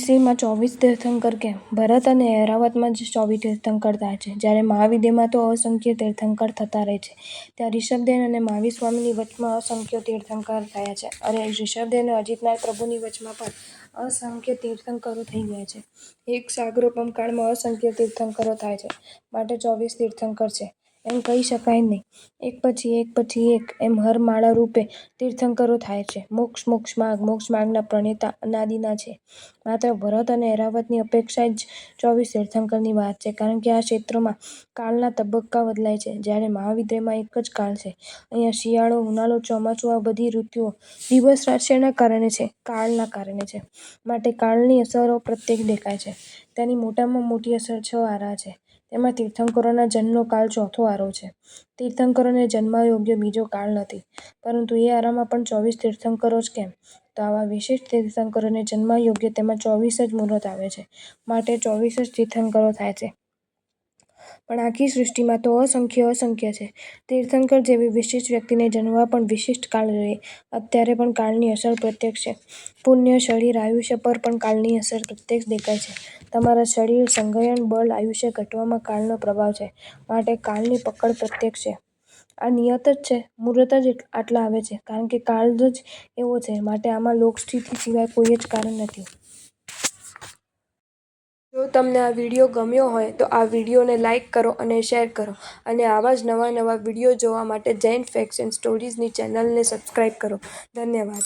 ઋષિમાં 24 તીર્થંકર કેમ? ભરત અને ઐરાવતમાં જ 24 તીર્થંકર થાય છે, જ્યારે મહાવિદ્યમાં તો અસંખ્ય તીર્થંકર થતા રહે છે. ત્યાં ઋષભદેવ અને મહાવીર સ્વામીની વચમાં અસંખ્ય તીર્થંકર થયા છે. અરે ઋષભદેવ અને અજીતનાથ પ્રભુની વચમાં પણ અસંખ્ય તીર્થંકરો થઈ ગયા છે. એક સાગરોપમ કાળમાં અસંખ્ય તીર્થંકરો થાય છે, માટે 24 તીર્થંકર છે એમ કહી શકાય નહીં. એક પછી એક એમ હર માળા રૂપે તીર્થંકરો થાય છે. મોક્ષમાર્ગના પ્રણેતા અનાદિના છે. માત્ર ભરત અને ઐરાવતની અપેક્ષા જ 24 તીર્થંકરની વાત છે, કારણ કે આ ક્ષેત્રમાં કાળના તબક્કા બદલાય છે, જ્યારે મહાવિદ્યમાં એક જ કાળ છે. અહીંયા શિયાળો, ઉનાળો, ચોમાસું આ બધી ઋતુઓ દિવસ રાત શેના કારણે છે? કાળના કારણે છે. માટે કાળની અસરો પ્રત્યેક દેખાય છે. તેની મોટામાં મોટી અસર 6 આરા છે. તેમાં તીર્થંકરોના જન્મનો કાળ ચોથો આરો છે. તીર્થંકરોને જન્મવા યોગ્ય બીજો કાળ નથી, પરંતુ એ આરામાં પણ 24 તીર્થંકરો જ કેમ? તો આવા વિશિષ્ટ તીર્થંકરોને જન્મવા યોગ્ય તેમાં 24 જ મુહૂર્ત આવે છે, માટે 24 જ તીર્થંકરો થાય છે. પણ આખી સૃષ્ટિમાં તો અસંખ્ય છે. તીર્થંકર જેવી વિશિષ્ટ વ્યક્તિને જન્મવા પણ વિશિષ્ટ કાળ જોઈએ. અત્યારે પણ કાળની અસર પ્રત્યક્ષ છે. પુણ્ય, શરીર, આયુષ્ય પર પણ કાળની અસર પ્રત્યક્ષ દેખાય છે. તમારા શરીર, સંઘયન બળ, આયુષ્ય ઘટવામાં કાળનો પ્રભાવ છે, માટે કાળની પકડ પ્રત્યક્ષ છે. આ નિયત જ છે. મુહૂર્ત જ આટલા આવે છે, કારણ કે કાળ જ એવો છે. માટે આમાં લોકસ્થિતિ સિવાય કોઈ જ કારણ નથી. જો તમને આ વિડીયો ગમ્યો હોય તો આ વિડીયોને લાઈક કરો અને શેર કરો, અને આવા જ નવા વિડીયો જોવા માટે જૈન ફેક્ટ્સ એન્ડ સ્ટોરીઝની ચેનલને સબસ્ક્રાઈબ કરો. ધન્યવાદ.